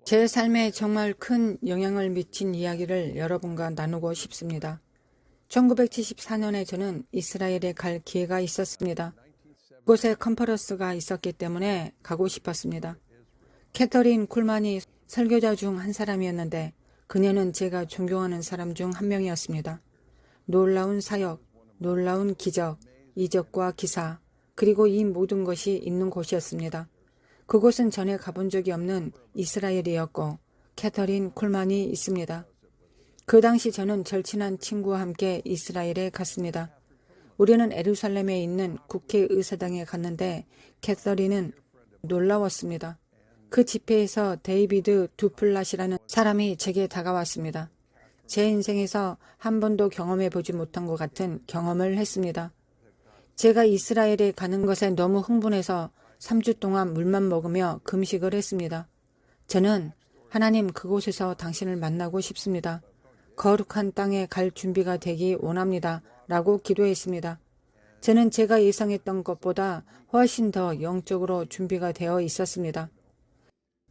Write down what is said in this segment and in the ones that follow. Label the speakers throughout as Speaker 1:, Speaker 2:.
Speaker 1: 제 삶에 정말 큰 영향을 미친 이야기를 여러분과 나누고 싶습니다. 1974년에 저는 이스라엘에 갈 기회가 있었습니다. 그곳에 컨퍼런스가 있었기 때문에 가고 싶었습니다. 캐터린 쿨만이 설교자 중 한 사람이었는데 그녀는 제가 존경하는 사람 중 한 명이었습니다. 놀라운 사역, 놀라운 기적, 이적과 기사, 그리고 이 모든 것이 있는 곳이었습니다. 그곳은 전에 가본 적이 없는 이스라엘이었고 캐터린 쿨만이 있습니다. 그 당시 저는 절친한 친구와 함께 이스라엘에 갔습니다. 우리는 예루살렘에 있는 국회의사당에 갔는데 캐서린은 놀라웠습니다. 그 집회에서 데이비드 두플랏이라는 사람이 제게 다가왔습니다. 제 인생에서 한 번도 경험해보지 못한 것 같은 경험을 했습니다. 제가 이스라엘에 가는 것에 너무 흥분해서 3주 동안 물만 먹으며 금식을 했습니다. 저는 하나님 그곳에서 당신을 만나고 싶습니다. 거룩한 땅에 갈 준비가 되기 원합니다. 라고 기도했습니다. 저는 제가 예상했던 것보다 훨씬 더 영적으로 준비가 되어 있었습니다.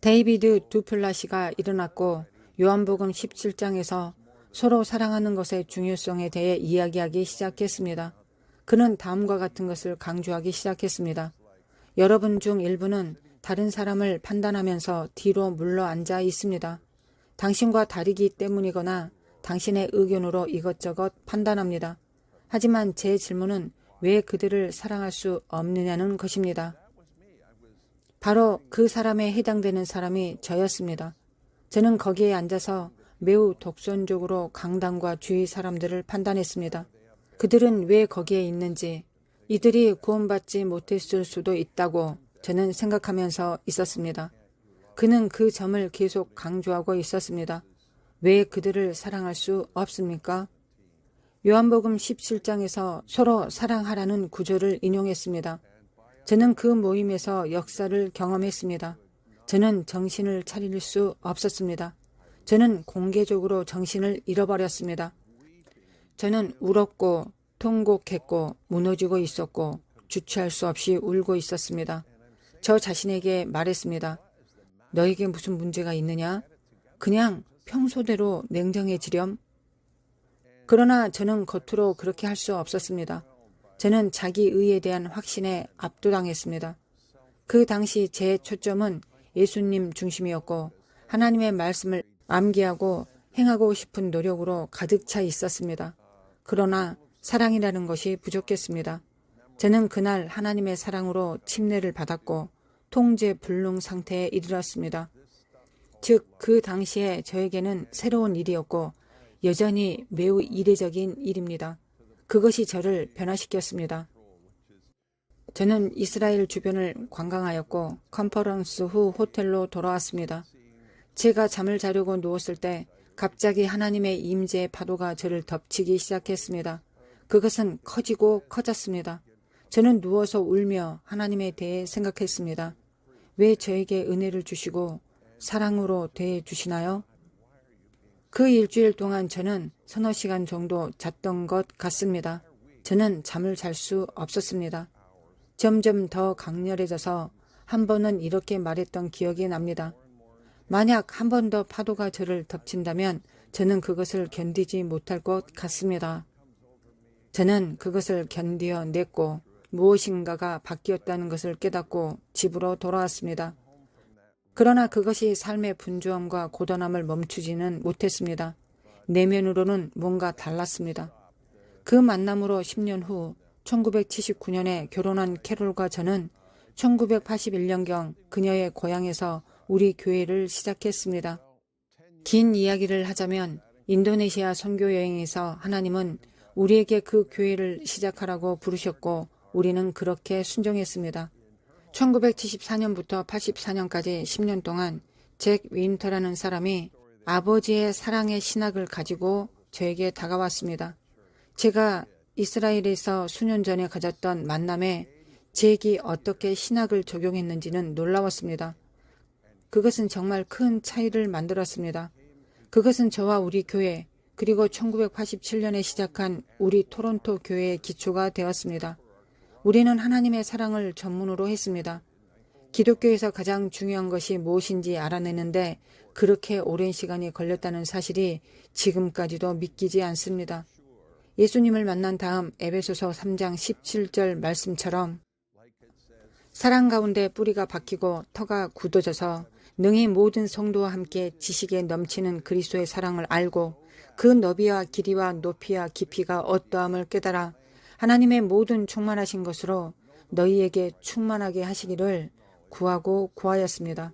Speaker 1: 데이비드 두플라시가 일어났고 요한복음 17장에서 서로 사랑하는 것의 중요성에 대해 이야기하기 시작했습니다. 그는 다음과 같은 것을 강조하기 시작했습니다. 여러분 중 일부는 다른 사람을 판단하면서 뒤로 물러 앉아 있습니다. 당신과 다르기 때문이거나 당신의 의견으로 이것저것 판단합니다. 하지만 제 질문은 왜 그들을 사랑할 수 없느냐는 것입니다. 바로 그 사람에 해당되는 사람이 저였습니다. 저는 거기에 앉아서 매우 독선적으로 강단과 주위 사람들을 판단했습니다. 그들은 왜 거기에 있는지, 이들이 구원받지 못했을 수도 있다고 저는 생각하면서 있었습니다. 그는 그 점을 계속 강조하고 있었습니다. 왜 그들을 사랑할 수 없습니까? 요한복음 17장에서 서로 사랑하라는 구절을 인용했습니다. 저는 그 모임에서 역사를 경험했습니다. 저는 정신을 차릴 수 없었습니다. 저는 공개적으로 정신을 잃어버렸습니다. 저는 울었고 통곡했고 무너지고 있었고 주체할 수 없이 울고 있었습니다. 저 자신에게 말했습니다. 너에게 무슨 문제가 있느냐? 그냥 평소대로 냉정해지렴. 그러나 저는 겉으로 그렇게 할 수 없었습니다. 저는 자기의에 대한 확신에 압도당했습니다. 그 당시 제 초점은 예수님 중심이었고 하나님의 말씀을 암기하고 행하고 싶은 노력으로 가득 차 있었습니다. 그러나 사랑이라는 것이 부족했습니다. 저는 그날 하나님의 사랑으로 침례를 받았고 통제불능 상태에 이르렀습니다. 즉, 그 당시에 저에게는 새로운 일이었고 여전히 매우 이례적인 일입니다. 그것이 저를 변화시켰습니다. 저는 이스라엘 주변을 관광하였고 컨퍼런스 후 호텔로 돌아왔습니다. 제가 잠을 자려고 누웠을 때 갑자기 하나님의 임재의 파도가 저를 덮치기 시작했습니다. 그것은 커지고 커졌습니다. 저는 누워서 울며 하나님에 대해 생각했습니다. 왜 저에게 은혜를 주시고 사랑으로 대해 주시나요? 그 일주일 동안 저는 서너 시간 정도 잤던 것 같습니다. 저는 잠을 잘 수 없었습니다. 점점 더 강렬해져서 한 번은 이렇게 말했던 기억이 납니다. 만약 한 번 더 파도가 저를 덮친다면 저는 그것을 견디지 못할 것 같습니다. 저는 그것을 견디어냈고 무엇인가가 바뀌었다는 것을 깨닫고 집으로 돌아왔습니다. 그러나 그것이 삶의 분주함과 고단함을 멈추지는 못했습니다. 내면으로는 뭔가 달랐습니다. 그 만남으로 10년 후 1979년에 결혼한 캐롤과 저는 1981년경 그녀의 고향에서 우리 교회를 시작했습니다. 긴 이야기를 하자면 인도네시아 선교 여행에서 하나님은 우리에게 그 교회를 시작하라고 부르셨고 우리는 그렇게 순종했습니다. 1974년부터 84년까지 10년 동안 잭 윈터라는 사람이 아버지의 사랑의 신학을 가지고 저에게 다가왔습니다. 제가 이스라엘에서 수년 전에 가졌던 만남에 잭이 어떻게 신학을 적용했는지는 놀라웠습니다. 그것은 정말 큰 차이를 만들었습니다. 그것은 저와 우리 교회 그리고 1987년에 시작한 우리 토론토 교회의 기초가 되었습니다. 우리는 하나님의 사랑을 전문으로 했습니다. 기독교에서 가장 중요한 것이 무엇인지 알아내는데 그렇게 오랜 시간이 걸렸다는 사실이 지금까지도 믿기지 않습니다. 예수님을 만난 다음 에베소서 3장 17절 말씀처럼 사랑 가운데 뿌리가 박히고 터가 굳어져서 능히 모든 성도와 함께 지식에 넘치는 그리스도의 사랑을 알고 그 너비와 길이와 높이와 깊이가 어떠함을 깨달아 하나님의 모든 충만하신 것으로 너희에게 충만하게 하시기를 구하고 구하였습니다.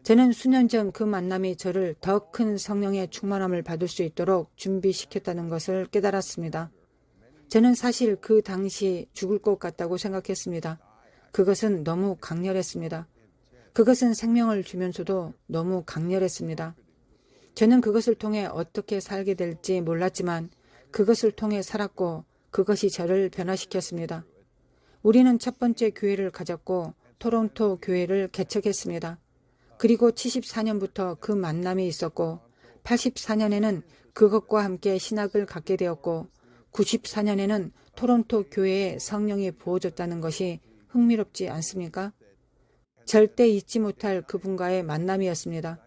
Speaker 1: 저는 수년 전 그 만남이 저를 더 큰 성령의 충만함을 받을 수 있도록 준비시켰다는 것을 깨달았습니다. 저는 사실 그 당시 죽을 것 같다고 생각했습니다. 그것은 너무 강렬했습니다. 그것은 생명을 주면서도 너무 강렬했습니다. 저는 그것을 통해 어떻게 살게 될지 몰랐지만 그것을 통해 살았고 그것이 저를 변화시켰습니다. 우리는 첫 번째 교회를 가졌고 토론토 교회를 개척했습니다. 그리고 74년부터 그 만남이 있었고 84년에는 그것과 함께 신학을 갖게 되었고 94년에는 토론토 교회에 성령이 부어졌다는 것이 흥미롭지 않습니까? 절대 잊지 못할 그분과의 만남이었습니다.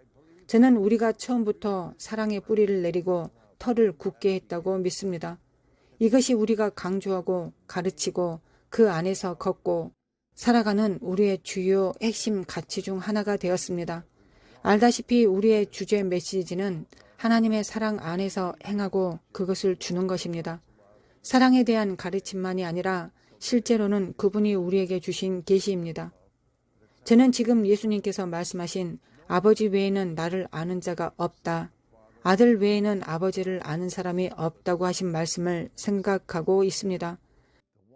Speaker 1: 저는 우리가 처음부터 사랑의 뿌리를 내리고 털을 굳게 했다고 믿습니다. 이것이 우리가 강조하고 가르치고 그 안에서 걷고 살아가는 우리의 주요 핵심 가치 중 하나가 되었습니다. 알다시피 우리의 주제 메시지는 하나님의 사랑 안에서 행하고 그것을 주는 것입니다. 사랑에 대한 가르침만이 아니라 실제로는 그분이 우리에게 주신 계시입니다. 저는 지금 예수님께서 말씀하신 아버지 외에는 나를 아는 자가 없다. 아들 외에는 아버지를 아는 사람이 없다고 하신 말씀을 생각하고 있습니다.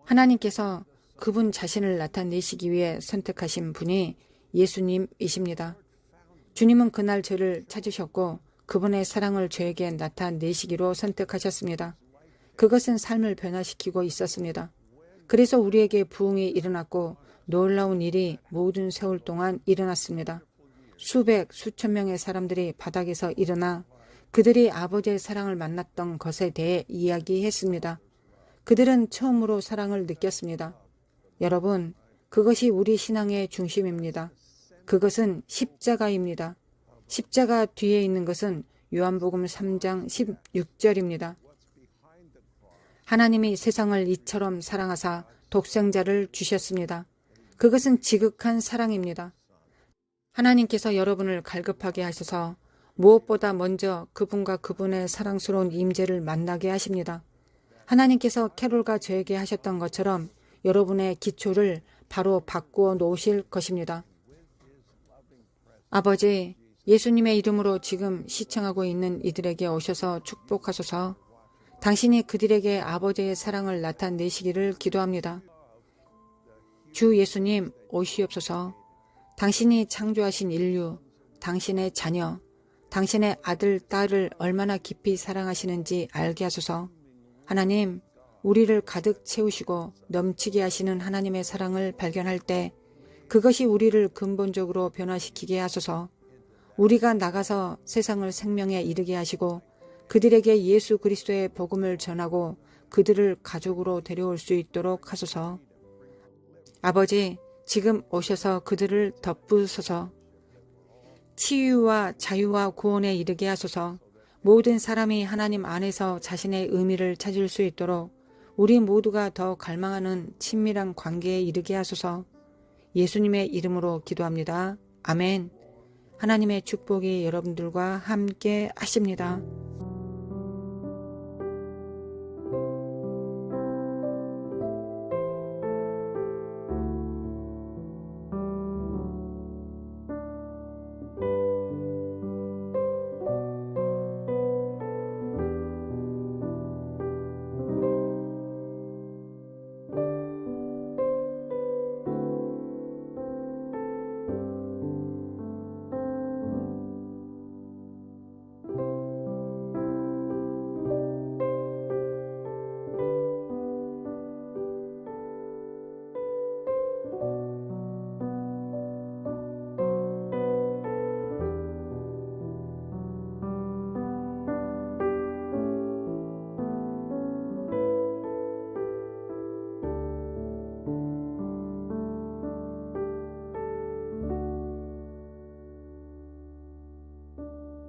Speaker 1: 하나님께서 그분 자신을 나타내시기 위해 선택하신 분이 예수님이십니다. 주님은 그날 저를 찾으셨고 그분의 사랑을 저에게 나타내시기로 선택하셨습니다. 그것은 삶을 변화시키고 있었습니다. 그래서 우리에게 부흥이 일어났고 놀라운 일이 모든 세월 동안 일어났습니다. 수백, 수천 명의 사람들이 바닥에서 일어나 그들이 아버지의 사랑을 만났던 것에 대해 이야기했습니다. 그들은 처음으로 사랑을 느꼈습니다. 여러분, 그것이 우리 신앙의 중심입니다. 그것은 십자가입니다. 십자가 뒤에 있는 것은 요한복음 3장 16절입니다. 하나님이 세상을 이처럼 사랑하사 독생자를 주셨습니다. 그것은 지극한 사랑입니다. 하나님께서 여러분을 갈급하게 하셔서 무엇보다 먼저 그분과 그분의 사랑스러운 임재를 만나게 하십니다. 하나님께서 캐롤과 저에게 하셨던 것처럼 여러분의 기초를 바로 바꾸어 놓으실 것입니다. 아버지, 예수님의 이름으로 지금 시청하고 있는 이들에게 오셔서 축복하소서. 당신이 그들에게 아버지의 사랑을 나타내시기를 기도합니다. 주 예수님 오시옵소서. 당신이 창조하신 인류, 당신의 자녀, 당신의 아들, 딸을 얼마나 깊이 사랑하시는지 알게 하소서. 하나님, 우리를 가득 채우시고 넘치게 하시는 하나님의 사랑을 발견할 때 그것이 우리를 근본적으로 변화시키게 하소서. 우리가 나가서 세상을 생명에 이르게 하시고 그들에게 예수 그리스도의 복음을 전하고 그들을 가족으로 데려올 수 있도록 하소서. 아버지, 지금 오셔서 그들을 덮으소서. 치유와 자유와 구원에 이르게 하소서. 모든 사람이 하나님 안에서 자신의 의미를 찾을 수 있도록 우리 모두가 더 갈망하는 친밀한 관계에 이르게 하소서. 예수님의 이름으로 기도합니다. 아멘. 하나님의 축복이 여러분들과 함께 하십니다.